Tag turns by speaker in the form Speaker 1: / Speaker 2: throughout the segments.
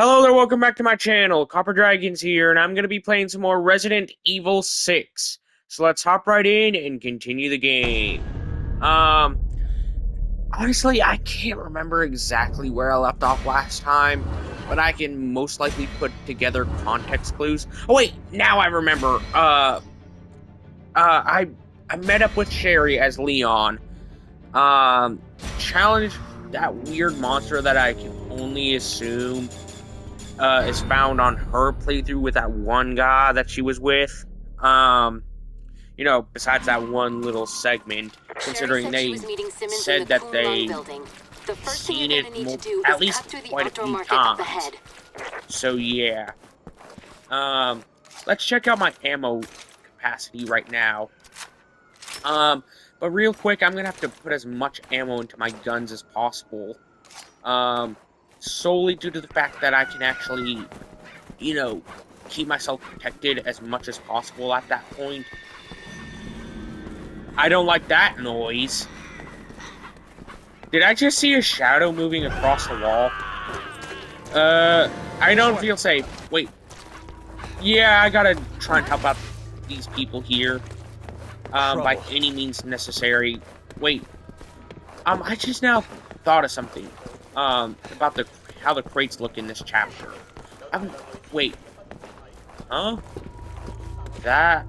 Speaker 1: Hello there, welcome back to my channel. Copper Dragons here, and I'm going to be playing some more Resident Evil 6. So let's hop right in and continue the game. Honestly, I can't remember exactly where I left off last time, but I can most likely put together context clues. Oh wait, now I remember. I met up with Sherry as Leon. Challenged that weird monster that I can only assume is found on her playthrough with that one guy that she was with. Besides that one little segment, considering they said that they seen it at least quite a few times. So yeah. Let's check out my ammo capacity right now. But real quick, I'm gonna have to put as much ammo into my guns as possible. Solely due to the fact that I can actually, keep myself protected as much as possible at that point. I don't like that noise. Did I just see a shadow moving across the wall? I don't feel safe. Wait. Yeah, I gotta try and help out these people here. By any means necessary. Wait. I just now thought of something. About how the crates look in this chapter. Wait. Huh? I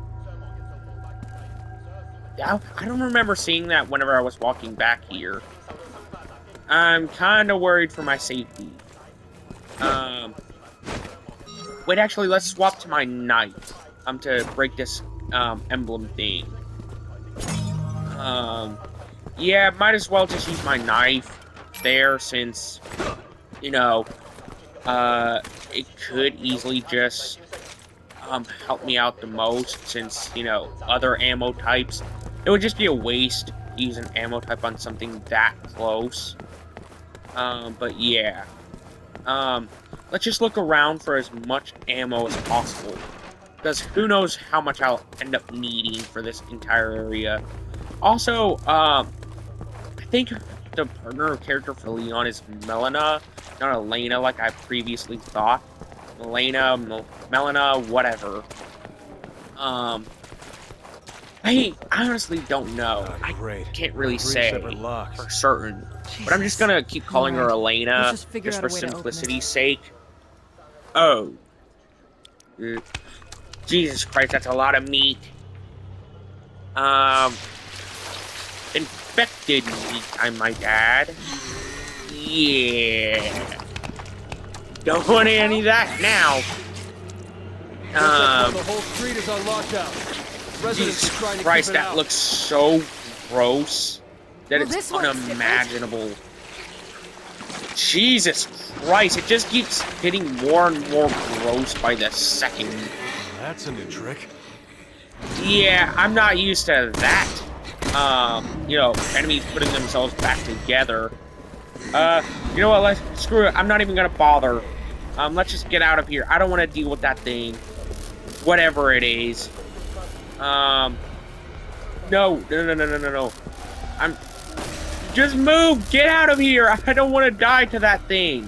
Speaker 1: don't remember seeing that whenever I was walking back here. I'm kind of worried for my safety. Wait, actually, let's swap to my knife. To break this, emblem thing. Yeah, might as well just use my knife there, since, it could easily just, help me out the most, since, other ammo types, it would just be a waste to use an ammo type on something that close. But yeah. Let's just look around for as much ammo as possible, because who knows how much I'll end up needing for this entire area. Also, I think the partner character for Leon is Melina, not Elena like I previously thought. Melina, whatever. I honestly don't know. I can't really say for certain. But I'm just gonna keep calling her Elena, just for simplicity's sake. Oh. Jesus Christ, that's a lot of meat. Infected meat, I might add. Yeah. Don't want any of that now.
Speaker 2: The whole street is on lockdown.
Speaker 1: Jesus Christ, that looks so gross that it's unimaginable. Jesus Christ, it just keeps getting more and more gross by the second.
Speaker 2: That's a new trick.
Speaker 1: Yeah, I'm not used to that. Enemies putting themselves back together. You know what, screw it, I'm not even gonna bother. Let's just get out of here. I don't want to deal with that thing. Whatever it is. No. Just move! Get out of here! I don't want to die to that thing.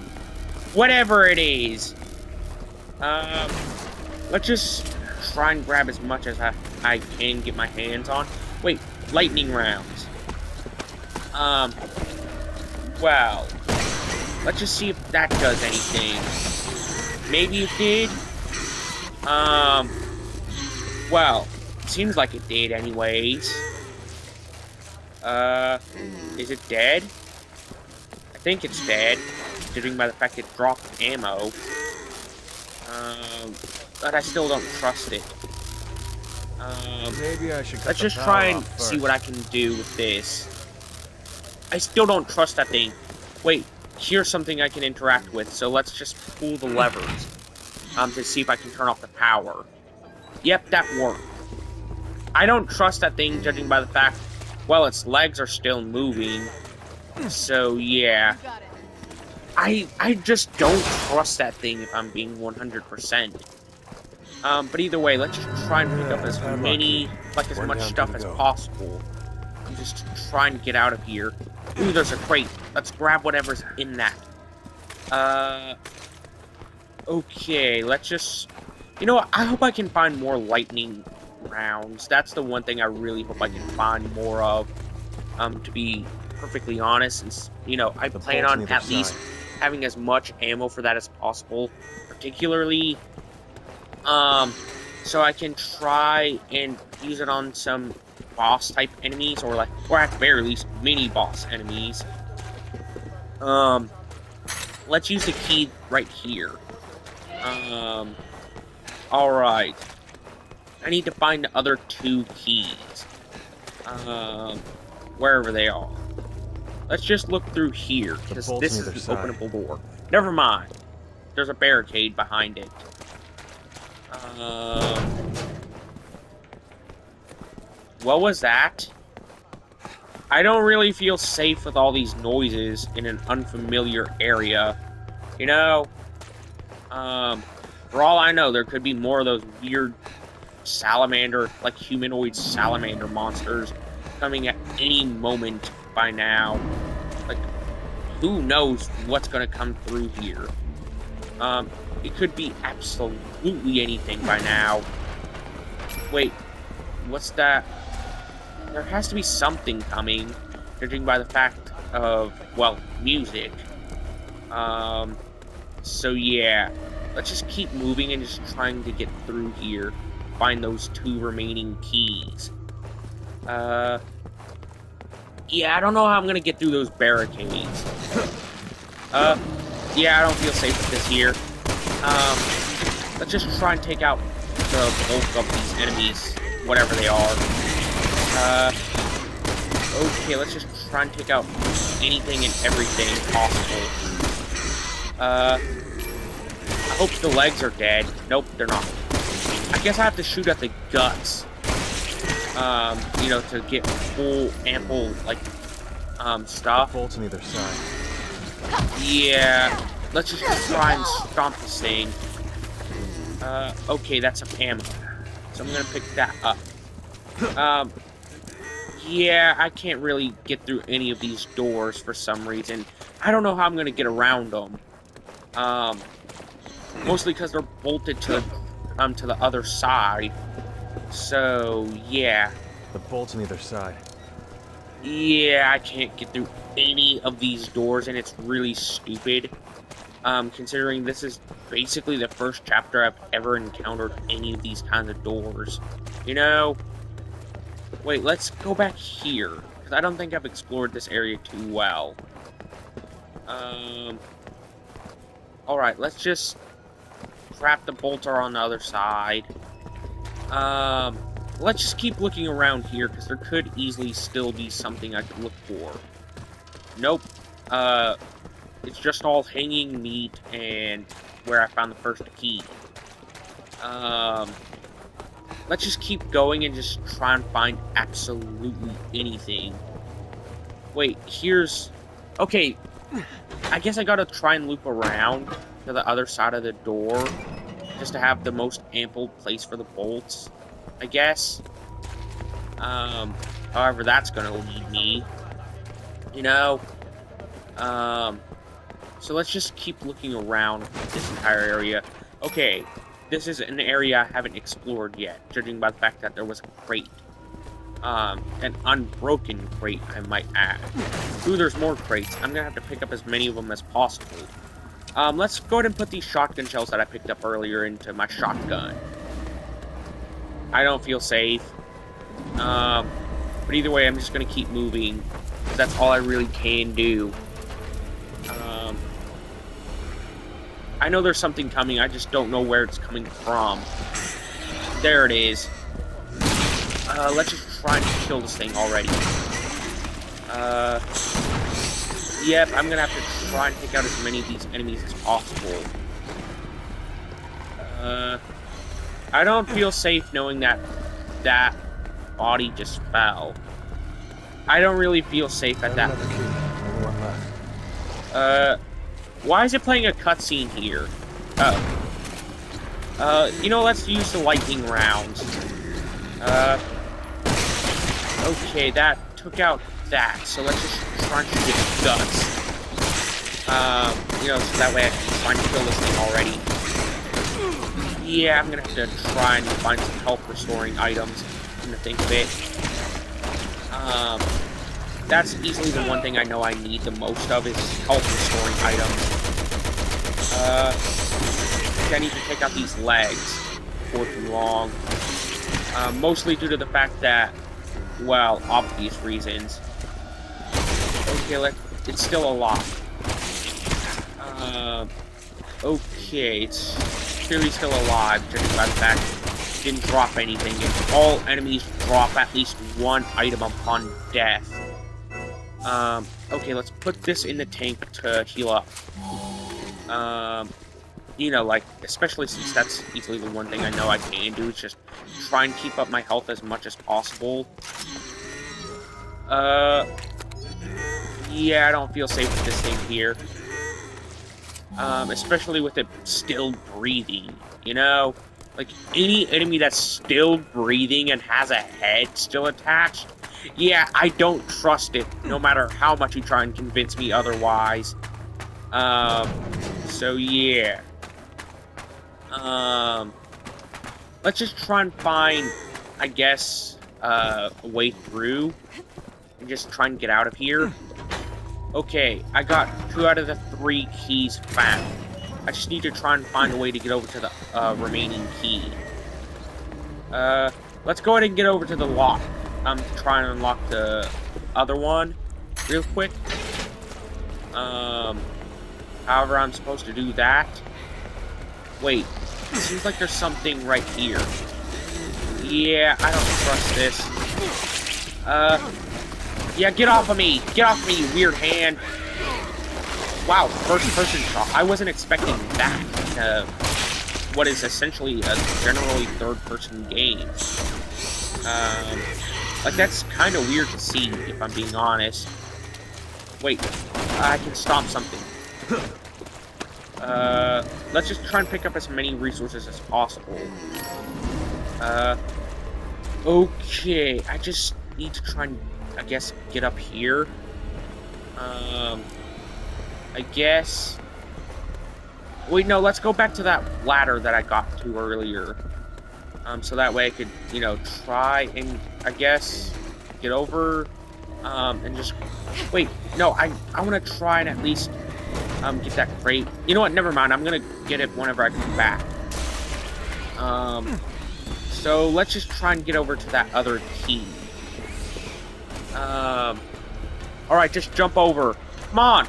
Speaker 1: Whatever it is. Let's just try and grab as much as I can get my hands on. Wait, lightning rounds. Well, let's just see if that does anything. Maybe it did. Well, seems like it did anyways. Is it dead? I think it's dead, judging by the fact it dropped ammo. But I still don't trust it.
Speaker 2: Maybe I should
Speaker 1: let's just try and see what I can do with this. I still don't trust that thing. Wait, here's something I can interact with, so let's just pull the levers. To see if I can turn off the power. Yep, that worked. I don't trust that thing, judging by the fact, well, its legs are still moving. So, yeah. I just don't trust that thing, if I'm being 100%. But either way, let's just try and pick up as much stuff as possible. I'm just trying to get out of here. Ooh, there's a crate. Let's grab whatever's in that. Okay, let's just... You know what? I hope I can find more lightning rounds. That's the one thing I really hope I can find more of. To be perfectly honest, and you know, I plan on at least having as much ammo for that as possible, particularly, so I can try and use it on some boss type enemies, or at the very least, mini boss enemies. Let's use the key right here. Alright. I need to find the other 2 keys. Wherever they are. Let's just look through here, because this is an openable door. Never mind. There's a barricade behind it. What was that? I don't really feel safe with all these noises in an unfamiliar area. You know, for all I know, there could be more of those weird salamander, like humanoid salamander monsters coming at any moment by now. Like, who knows what's gonna come through here? It could be absolutely anything by now. Wait, what's that? There has to be something coming, judging by the fact of, well, music. So yeah, let's just keep moving and just trying to get through here. Find those 2 remaining keys. Yeah, I don't know how I'm gonna get through those barricades. Yeah, I don't feel safe with this here. Let's just try and take out the bulk of these enemies, whatever they are. Okay, let's just try and take out anything and everything possible. I hope the legs are dead. Nope, they're not. I guess I have to shoot at the guts. You know, to get full, ample, like, stuff.
Speaker 2: Bolts on either side.
Speaker 1: Yeah, let's just try and stomp this thing. Okay, that's some ammo. So I'm gonna pick that up. Yeah, I can't really get through any of these doors for some reason. I don't know how I'm gonna get around them. Mostly because they're bolted to the other side. So, yeah.
Speaker 2: The bolts on either side.
Speaker 1: Yeah, I can't get through any of these doors, and it's really stupid. Considering this is basically the first chapter I've ever encountered any of these kinds of doors. You know? Wait, let's go back here, because I don't think I've explored this area too well. Alright, let's just crap, the bolts are on the other side. Let's just keep looking around here, because there could easily still be something I could look for. Nope. It's just all hanging meat and where I found the first key. Let's just keep going and just try and find absolutely anything. Wait, here's... Okay, I guess I gotta try and loop around to the other side of the door, just to have the most ample place for the bolts, I guess. However that's gonna lead me, you know. So let's just keep looking around this entire area. Okay, this is an area I haven't explored yet, judging by the fact that there was a crate. An unbroken crate, I might add. Ooh, there's more crates. I'm gonna have to pick up as many of them as possible. Let's go ahead and put these shotgun shells that I picked up earlier into my shotgun. I don't feel safe. But either way, I'm just gonna keep moving. That's all I really can do. I know there's something coming, I just don't know where it's coming from. There it is. Let's just try and kill this thing already. Yep, I'm gonna have to try and take out as many of these enemies as possible. I don't feel safe knowing that that body just fell. I don't really feel safe at that.
Speaker 2: Another key. Only one left.
Speaker 1: Why is it playing a cutscene here? You know, let's use the lightning rounds. Okay, that took out that, so let's just try and shoot its guts. You know, so that way I can try and kill this thing already. Yeah, I'm gonna have to try and find some health restoring items, come to think of it. That's easily the one thing I know I need the most of is health restoring items. I need to take out these legs before too long. Mostly due to the fact that, well, obvious reasons. Okay, it's still alive. Okay, it's clearly still alive, judging by the fact it didn't drop anything, and all enemies drop at least one item upon death. Okay, let's put this in the tank to heal up. You know, like, especially since that's easily the one thing I know I can do, is just try and keep up my health as much as possible. Yeah, I don't feel safe with this thing here. Especially with it still breathing, you know? Like, any enemy that's still breathing and has a head still attached, yeah, I don't trust it, no matter how much you try and convince me otherwise. So yeah. Let's just try and find, I guess, a way through, and just try and get out of here. Okay, I got 2 out of the 3 keys found. I just need to try and find a way to get over to the remaining key. Let's go ahead and get over to the lock. I'm trying to unlock the other one real quick. However, I'm supposed to do that. Wait, it seems like there's something right here. Yeah, I don't trust this. Yeah, get off of me! Get off of me, you weird hand! Wow, first-person shot. I wasn't expecting that in what is essentially a generally third-person game. Like, that's kind of weird to see, if I'm being honest. Wait, I can stop something. Let's just try and pick up as many resources as possible. Okay, I just need to try and, I guess, get up here. I guess... Wait, no, let's go back to that ladder that I got to earlier. So that way I could, you know, try and, I guess, get over, and just... Wait, no, I want to try and at least, get that crate. You know what, never mind, I'm gonna get it whenever I come back. So let's just try and get over to that other key. Alright, just jump over. Come on,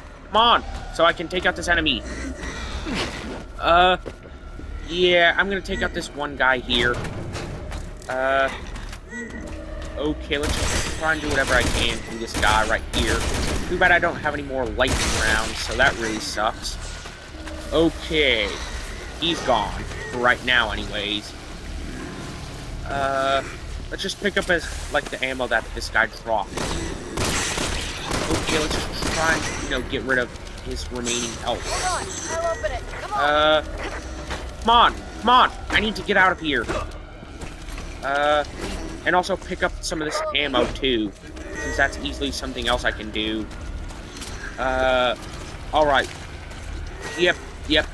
Speaker 1: so I can take out this enemy. Yeah, I'm gonna take out this one guy here. Okay, let's just try and do whatever I can to this guy right here. Too bad I don't have any more lightning rounds, so that really sucks. Okay, he's gone, for right now anyways. Let's just pick up like the ammo that this guy dropped. Okay, let's just try and, you know, get rid of his remaining health.
Speaker 3: Hold on, I'll open it. Come on.
Speaker 1: Come on! I need to get out of here. And also pick up some of this ammo too, since that's easily something else I can do. Alright. Yep,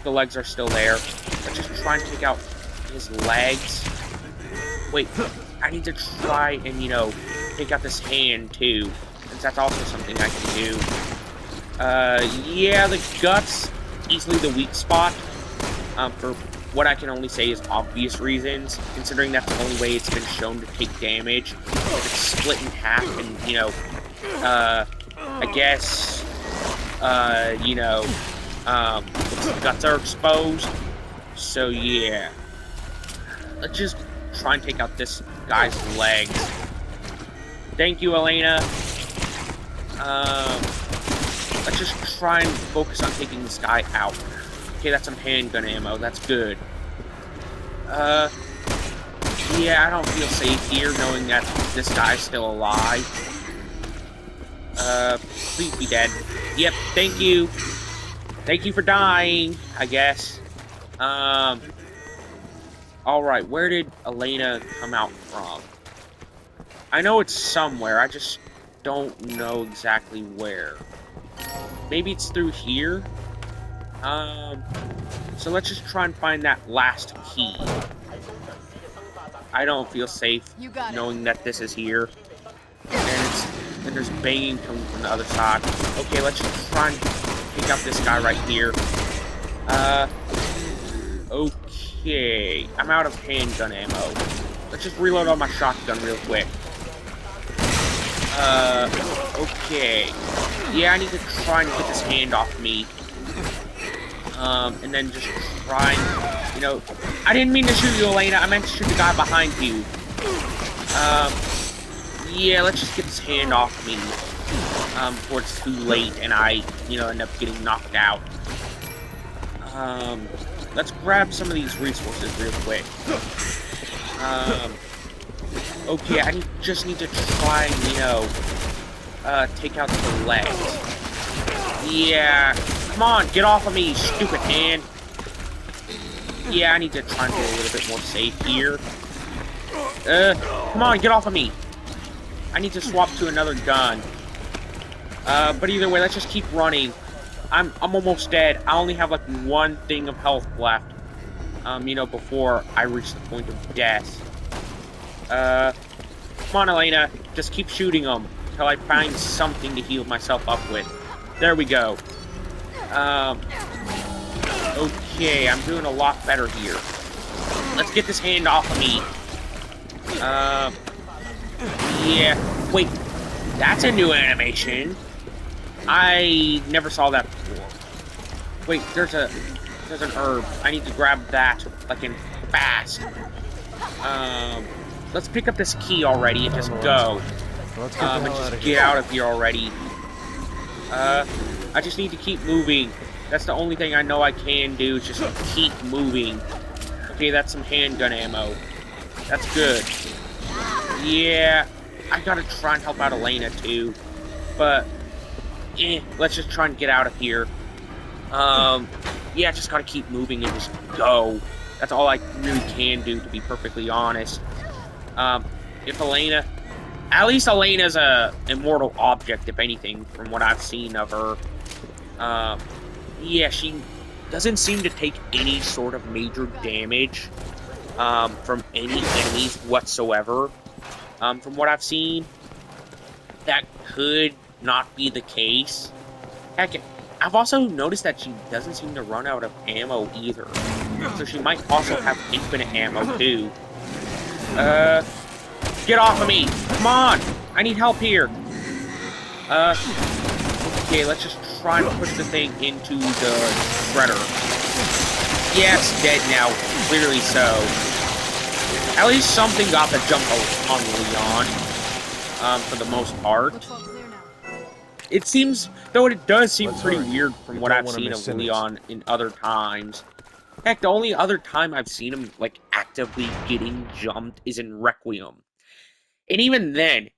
Speaker 1: the legs are still there. Let's just try and take out his legs. Wait, I need to try and, you know, take out this hand too, since that's also something I can do. Yeah, the guts, easily the weak spot, for what I can only say is obvious reasons, considering that's the only way it's been shown to take damage. If it's split in half and, you know, I guess, you know, the guts are exposed. So, yeah. Let's just try and take out this guy's legs. Thank you, Elena. Let's just try and focus on taking this guy out. Okay, that's some handgun ammo. That's good. Yeah, I don't feel safe here knowing that this guy's still alive. Please be dead. Yep, thank you. Thank you for dying, I guess. Alright, where did Elena come out from? I know it's somewhere, I just don't know exactly where. Maybe it's through here? So let's just try and find that last key. I don't feel safe knowing that this is here. And there's banging coming from the other side. Okay, let's just try and take out this guy right here. Okay. I'm out of handgun ammo. Let's just reload on my shotgun real quick. Okay. Yeah, I need to try and get this hand off me. And then just try and, you know... I didn't mean to shoot you, Elena. I meant to shoot the guy behind you. Yeah, let's just get this hand off me. Before it's too late and I, you know, end up getting knocked out. Let's grab some of these resources real quick. Okay, I just need to try and, you know, take out the legs. Yeah, come on, get off of me, stupid hand. Yeah, I need to try and get a little bit more safe here. Come on, get off of me. I need to swap to another gun. But either way, let's just keep running. I'm almost dead. I only have like one thing of health left. You know, before I reach the point of death. Come on, Elena. Just keep shooting them until I find something to heal myself up with. There we go. Okay, I'm doing a lot better here. Let's get this hand off of me. Yeah. Wait, that's a new animation. I never saw that before. Wait, there's an herb. I need to grab that, like, in fast. Let's pick up this key already and just go. And just get out of here already. I just need to keep moving. That's the only thing I know I can do, is just keep moving. Okay, that's some handgun ammo. That's good. Yeah, I gotta try and help out Elena too. But, let's just try and get out of here. Yeah, just gotta keep moving and just go. That's all I really can do, to be perfectly honest. If Elena... At least Elena's a immortal object, if anything, from what I've seen of her. Yeah, she doesn't seem to take any sort of major damage from any enemies whatsoever. From what I've seen, that could not be the case. Heck, I've also noticed that she doesn't seem to run out of ammo either. So she might also have infinite ammo too. Get off of me! Come on! I need help here! Okay, let's just try and push the thing into the shredder. Yeah, it's dead now. Clearly so. At least something got the jump on Leon. For the most part. It seems, though it does seem pretty weird from what I've seen of Leon in other times. Heck, the only other time I've seen him, like, actively getting jumped is in Requiem. And even then,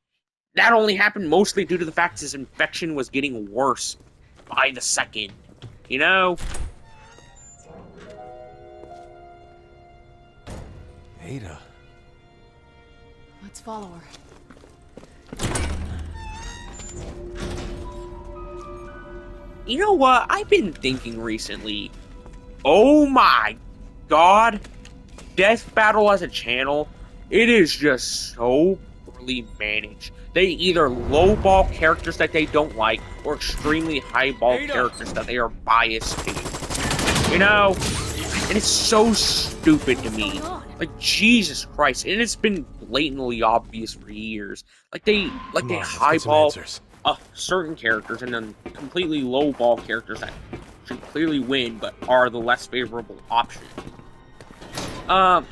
Speaker 1: that only happened mostly due to the fact his infection was getting worse by the second. You know?
Speaker 2: Ada.
Speaker 4: Let's follow her.
Speaker 1: You know what? I've been thinking recently. Oh my god. Death Battle as a channel, it is just so poorly managed. They either lowball characters that they don't like, or extremely highball characters that they are biased to. You know? And it's so stupid to me. Like, Jesus Christ. And it's been blatantly obvious for years. Like, they highball certain characters and then completely lowball characters that should clearly win, but are the less favorable option. But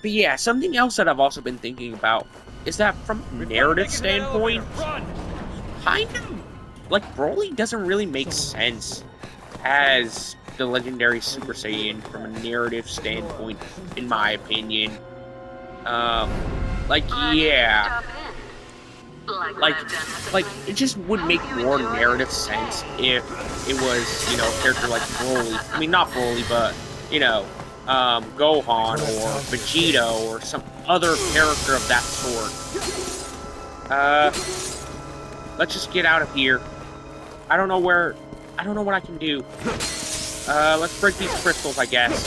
Speaker 1: yeah, something else that I've also been thinking about is that from a narrative standpoint, kind of, like, Broly doesn't really make sense as the legendary Super Saiyan from a narrative standpoint, in my opinion. Like, yeah. Like, it just would make more narrative sense if it was, you know, a character like Broly. I mean, not Broly, but, you know, Gohan or Vegeta or some other character of that sort. Let's just get out of here. I don't know what I can do. Let's break these crystals, I guess.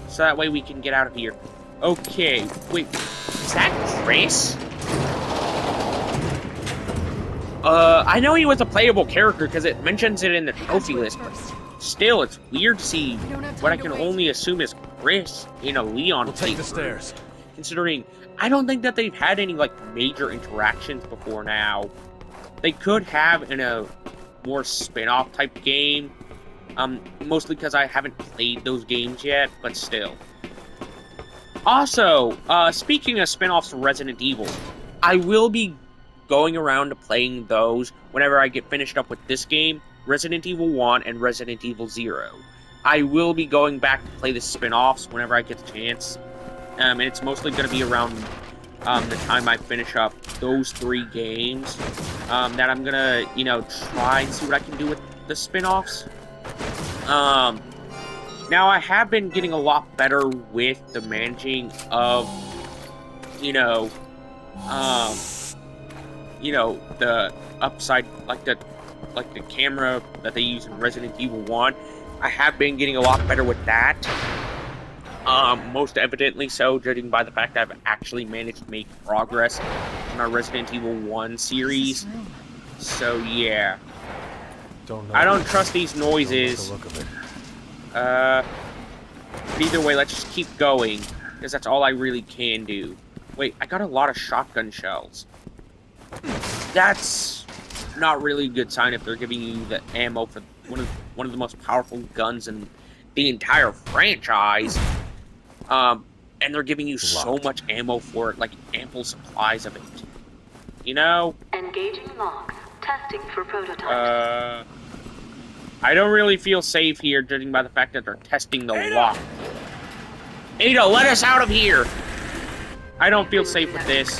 Speaker 1: So that way we can get out of here. Okay, wait, is that Chris? I know he was a playable character because it mentions it in the trophy list, but still, it's weird to see what I can only assume is Chris in a Leon
Speaker 2: We'll take the stairs.
Speaker 1: Considering I don't think that they've had any, like, major interactions before now. They could have in a more spin-off type game, mostly because I haven't played those games yet, but still. Also, speaking of spin-offs from Resident Evil, I will be going around to playing those whenever I get finished up with this game, Resident Evil 1 and Resident Evil 0. I will be going back to play the spin-offs whenever I get the chance, and it's mostly going to be around the time I finish up those 3 games, that I'm going to, you know, try and see what I can do with the spin-offs. Now, I have been getting a lot better with the managing of, you know, the upside, like the camera that they use in Resident Evil 1. I have been getting a lot better with that. Most evidently so, judging by the fact that I've actually managed to make progress in our Resident Evil 1 series. So, yeah. I don't trust these noises. But either way, let's just keep going, because that's all I really can do. Wait, I got a lot of shotgun shells. That's not really a good sign if they're giving you the ammo for one of the most powerful guns in the entire franchise. And they're giving you so much ammo for it, like ample supplies of it. You know?
Speaker 3: Engaging locks. Testing for prototypes.
Speaker 1: I don't really feel safe here, judging by the fact that they're testing the lock. Ada, let us out of here! I don't feel safe with this.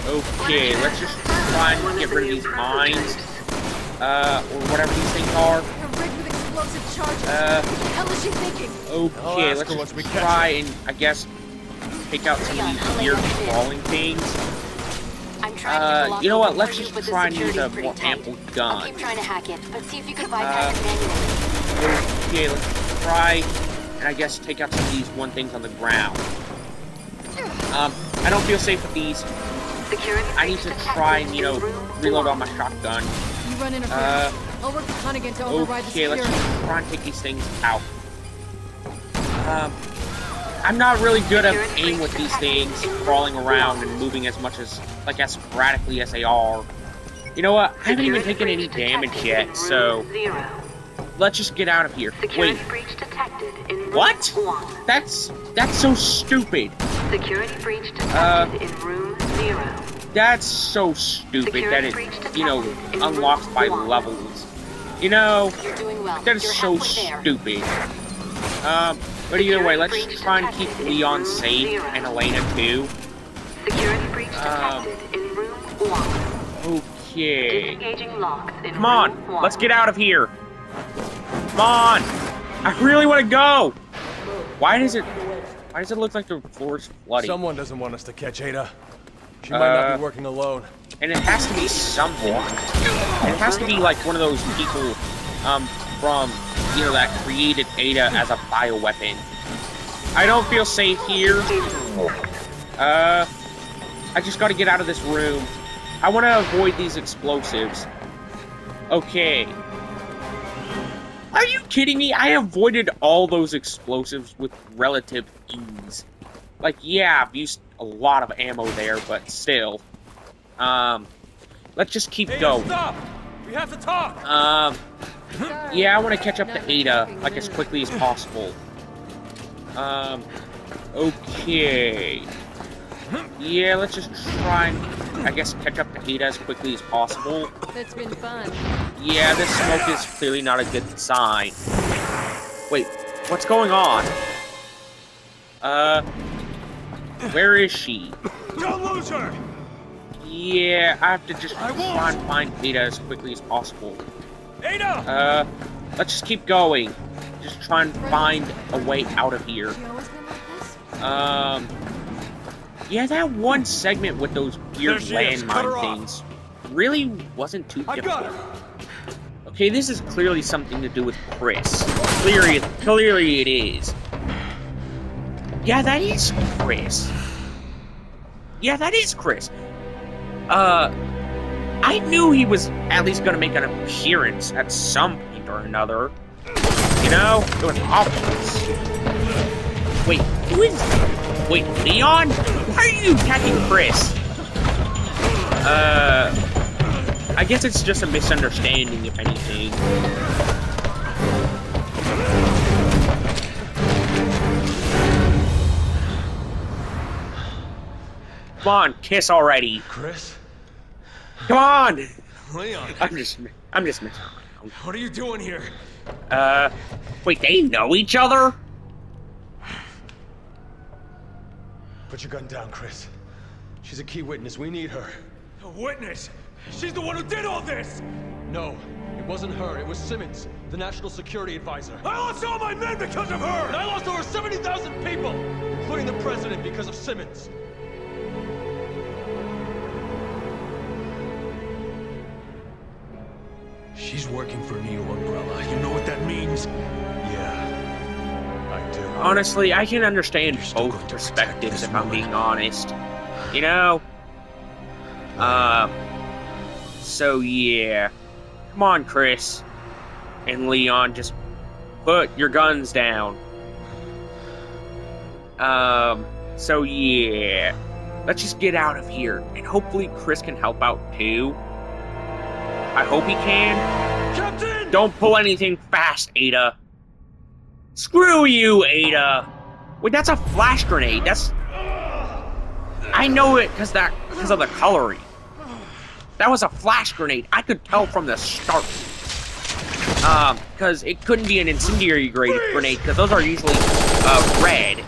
Speaker 1: Okay, let's just try and get rid of these mines. Or whatever these things are. Okay, let's just try and, I guess, take out some of these weird crawling things. You know what, let's just try and use a more ample gun.
Speaker 3: Keep trying to hack it, but see if you can bypass it manually.
Speaker 1: Okay, let's try and, I guess, take out some of these things on the ground. I don't feel safe with these. I need to try and, you know, reload on my shotgun.
Speaker 4: You run interference. I'll work with Hunnigan to override the
Speaker 1: Okay, let's
Speaker 4: security.
Speaker 1: just try and take these things out. I'm not really good at aim with these things, crawling around and moving as much as, like, as sporadically as they are. You know what? I haven't even taken any damage yet, so let's just get out of here. Wait. What? That's so stupid.
Speaker 3: Security breach detected in room 0.
Speaker 1: That's so stupid that it, you know, unlocks by levels. You know, that is so stupid. But either way, let's just try and keep Leon safe and Elena too.
Speaker 3: Security breach detected in room 1.
Speaker 1: Okay.
Speaker 3: Disengaging locks in
Speaker 1: Come on,
Speaker 3: room 1.
Speaker 1: let's get out of here. Come on. I really want to go. Why does it look like the floor's flooding?
Speaker 2: Someone doesn't want us to catch Ada. She might not be working alone.
Speaker 1: And it has to be someone. It has to be like one of those people, from, you know, that created Ada as a bioweapon. I don't feel safe here. I just gotta get out of this room. I want to avoid these explosives. Okay. Are you kidding me? I avoided all those explosives with relative ease. Like, yeah, I've used a lot of ammo there, but still. Let's just keep going.
Speaker 2: Stop! We have to talk!
Speaker 1: Yeah, I want to catch up to Ada, like, as quickly as possible. Okay. Yeah, let's just try and, I guess, catch up to Ada as quickly as possible.
Speaker 4: That's been fun.
Speaker 1: Yeah, this smoke is clearly not a good sign. Wait, what's going on? Where is she?
Speaker 2: Don't lose her!
Speaker 1: Yeah, I have to just try and find Ada as quickly as possible.
Speaker 2: Ada!
Speaker 1: Let's just keep going. Just try and find a way out of here.
Speaker 4: You always been like this?
Speaker 1: Yeah, that one segment with those weird landmine things really wasn't too difficult.
Speaker 2: Okay,
Speaker 1: Okay, this is clearly something to do with Chris. Clearly it is. Yeah, that is Chris. Yeah, that is Chris. I knew he was at least gonna make an appearance at some point or another. You know? It was obvious. Wait, who is... Wait, Leon? Why are you attacking Chris? I guess it's just a misunderstanding, if anything. Come on, kiss already.
Speaker 2: Chris?
Speaker 1: Come on!
Speaker 2: Leon.
Speaker 1: I'm just messing around.
Speaker 2: What are you doing here?
Speaker 1: Wait, they know each other?
Speaker 2: Put your gun down, Chris. She's a key witness. We need her. A witness? She's the one who did all this! No, it wasn't her. It was Simmons, the National Security Advisor. I lost all my men because of her! And I lost over 70,000 people, including the president, because of Simmons.
Speaker 5: She's working for Neo Umbrella. You know what that means?
Speaker 2: Yeah, I do.
Speaker 1: Honestly, I can understand
Speaker 5: You're still
Speaker 1: both
Speaker 5: going to
Speaker 1: perspectives,
Speaker 5: protect this
Speaker 1: if I'm
Speaker 5: woman.
Speaker 1: being honest. You know? So yeah. Come on, Chris. And Leon, just put your guns down. So yeah. Let's just get out of here. And hopefully Chris can help out too. I hope he can.
Speaker 2: Captain!
Speaker 1: Don't pull anything fast, Ada. Screw you, Ada. Wait, that's a flash grenade. That's... I know it because of the coloring. That was a flash grenade. I could tell from the start. Because it couldn't be an incendiary grenade because those are usually red.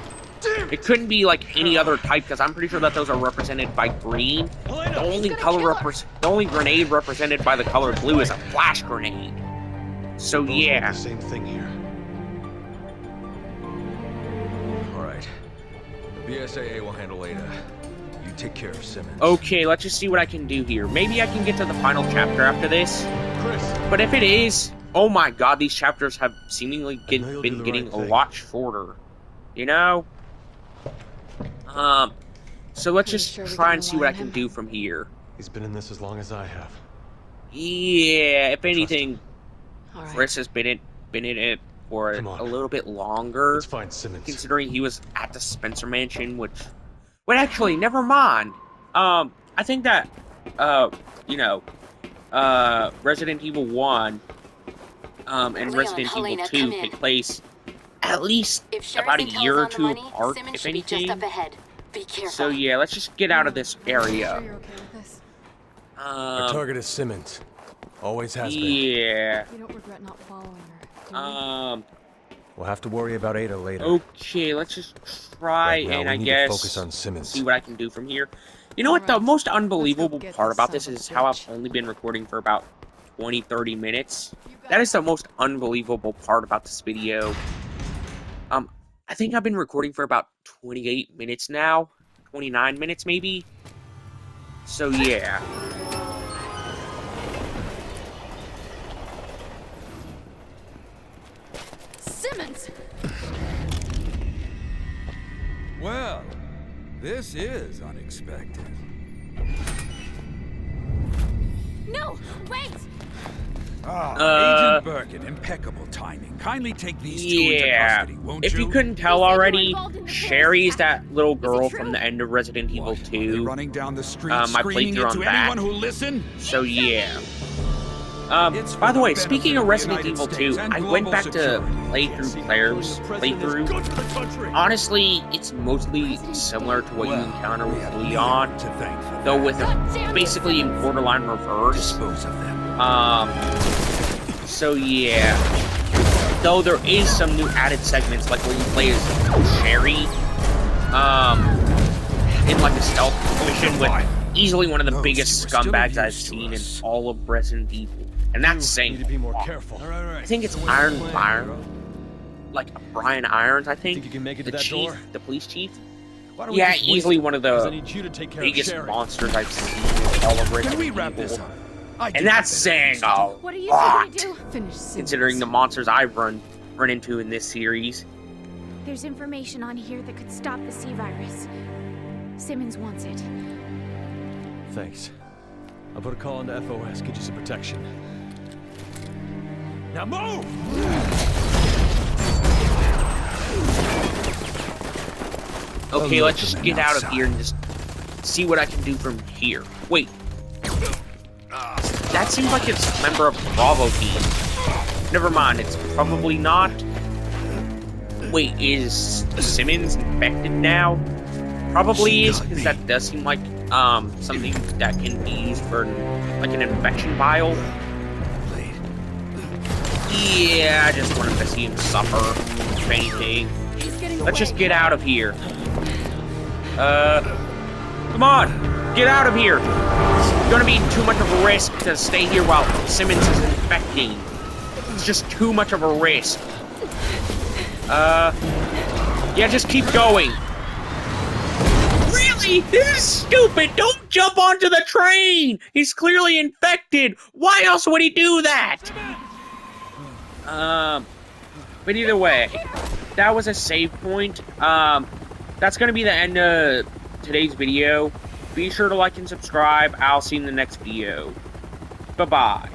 Speaker 1: It couldn't be like any other type because I'm pretty sure that those are represented by green. The only grenade represented by the color blue is a flash grenade. So yeah.
Speaker 2: The same thing here.
Speaker 5: All right. The BSAA will handle Ada. You take care of Simmons.
Speaker 1: Okay, let's just see what I can do here. Maybe I can get to the final chapter after this.
Speaker 2: Chris!
Speaker 1: But if it is, oh my god, these chapters have seemingly
Speaker 2: know you'll
Speaker 1: been
Speaker 2: do the
Speaker 1: getting
Speaker 2: right
Speaker 1: a
Speaker 2: thing.
Speaker 1: lot shorter. You know? So let's
Speaker 4: Are you
Speaker 1: just
Speaker 4: sure we
Speaker 1: try
Speaker 4: can
Speaker 1: and see
Speaker 4: rely
Speaker 1: what I
Speaker 4: on
Speaker 1: can
Speaker 4: him?
Speaker 1: do from here.
Speaker 2: He's been in this as long as I have.
Speaker 1: Yeah, if anything,
Speaker 4: All right.
Speaker 1: Chris has been in it for
Speaker 2: Come on.
Speaker 1: a little bit longer,
Speaker 2: Let's find Simmons.
Speaker 1: considering he was at the Spencer Mansion, which... Wait, actually, never mind. I think that, Resident Evil 1, and
Speaker 3: Leon,
Speaker 1: Resident
Speaker 3: Helena,
Speaker 1: Evil 2
Speaker 3: come
Speaker 1: take
Speaker 3: in.
Speaker 1: place at least
Speaker 3: If
Speaker 1: about a
Speaker 3: Sheridan
Speaker 1: year or
Speaker 3: tells on
Speaker 1: two
Speaker 3: the money,
Speaker 1: apart,
Speaker 3: Simmons
Speaker 1: if
Speaker 3: should be just
Speaker 1: anything.
Speaker 3: up ahead. Be careful.
Speaker 1: So yeah, let's just get out of this
Speaker 4: Sure
Speaker 1: area.
Speaker 4: you're okay with this?
Speaker 2: Our target is Simmons. Always has been.
Speaker 1: Yeah.
Speaker 4: You don't regret not following her, do you?
Speaker 2: We'll have to worry about Ada later.
Speaker 1: Okay, let's just try
Speaker 2: Right now,
Speaker 1: and
Speaker 2: we
Speaker 1: I
Speaker 2: need to
Speaker 1: guess
Speaker 2: focus on Simmons.
Speaker 1: see what I can do from here. You know what? The
Speaker 4: Alright,
Speaker 1: most
Speaker 4: let's
Speaker 1: unbelievable
Speaker 4: go get
Speaker 1: part
Speaker 4: this
Speaker 1: about
Speaker 4: son
Speaker 1: this
Speaker 4: of a
Speaker 1: is how I've
Speaker 4: bitch.
Speaker 1: only been recording for about 20-30 minutes.
Speaker 4: You got
Speaker 1: That
Speaker 4: it.
Speaker 1: is the most unbelievable part about this video. I think I've been recording for about 28 minutes now. 29 minutes, maybe? So, yeah.
Speaker 4: Simmons!
Speaker 6: Well, this is unexpected.
Speaker 4: No! Wait!
Speaker 6: Agent Birkin, impeccable timing. Kindly take these two into
Speaker 1: Yeah.
Speaker 6: custody, won't
Speaker 1: If you couldn't tell
Speaker 4: They said you were
Speaker 1: already,
Speaker 4: involved in the
Speaker 1: Sherry's
Speaker 4: terrorist
Speaker 1: that little girl
Speaker 4: true?
Speaker 1: from the end of Resident Evil
Speaker 6: What, are they
Speaker 1: 2.
Speaker 6: running down the street
Speaker 1: my
Speaker 6: screaming
Speaker 1: playthrough
Speaker 6: it to
Speaker 1: on that.
Speaker 6: anyone who'll listen?
Speaker 1: So, yeah.
Speaker 6: It's
Speaker 1: By
Speaker 6: for
Speaker 1: the way,
Speaker 6: benefit
Speaker 1: speaking of
Speaker 6: the
Speaker 1: Resident
Speaker 6: United
Speaker 1: Evil 2,
Speaker 6: States and
Speaker 1: I went
Speaker 6: global
Speaker 1: back to
Speaker 6: security.
Speaker 1: playthrough Claire's playthrough.
Speaker 2: Good for the country.
Speaker 1: Honestly, it's mostly similar to what you
Speaker 6: Well,
Speaker 1: encounter
Speaker 6: we
Speaker 1: with
Speaker 6: have
Speaker 1: Leon,
Speaker 6: to thank for
Speaker 1: though
Speaker 6: that.
Speaker 1: with
Speaker 4: God damn it.
Speaker 1: basically in borderline reverse.
Speaker 6: Dispose of them.
Speaker 1: So yeah. Though there is some new added segments, like where you play as Sherry, in like a stealth mission with easily one of the
Speaker 6: Those
Speaker 1: biggest
Speaker 6: who were still of
Speaker 1: scumbags I've
Speaker 6: use to
Speaker 1: seen in
Speaker 6: us.
Speaker 1: all of Resident Evil. And that's
Speaker 2: You
Speaker 1: saying
Speaker 2: need to be more
Speaker 1: a lot.
Speaker 2: careful.
Speaker 1: I think it's Iron like Brian Irons, I think.
Speaker 2: Think you can make it
Speaker 1: the
Speaker 2: to that
Speaker 1: chief,
Speaker 2: door?
Speaker 1: the police chief.
Speaker 2: Why don't we
Speaker 1: Yeah,
Speaker 2: just waste
Speaker 1: easily
Speaker 2: it?
Speaker 1: one of
Speaker 2: 'Cause I
Speaker 1: the
Speaker 2: need you to take care
Speaker 1: biggest
Speaker 2: of Sherry.
Speaker 1: monsters I've seen in all of Resident
Speaker 6: Can we
Speaker 1: Evil.
Speaker 6: wrap this up?
Speaker 1: And that's saying a
Speaker 4: What are you
Speaker 1: lot,
Speaker 4: trying to do? Finish Simmons.
Speaker 1: considering the monsters I've run into in this series.
Speaker 7: There's information on here that could stop the C-virus. Simmons wants it.
Speaker 2: Thanks. I'll put a call into FOS, get you some protection. Now move!
Speaker 1: Okay, let's just get out of here and just see what I can do from here. Wait. That seems like it's a member of the Bravo team. Never mind, it's probably not. Wait, is Simmons infected now? Probably is, because that does seem like something that can be used for like an infection vial. Yeah, I just wanted to see him suffer, if anything. Let's just get out of here. Come on, get out of here. It's gonna be too much of a risk to stay here while Simmons is infecting. It's just too much of a risk. Yeah, just keep going. Really? This is stupid! Don't jump onto the train! He's clearly infected! Why else would he do that? But either way, that was a save point. That's gonna be the end of today's video. Be sure to like and subscribe. I'll see you in the next video. Bye-bye.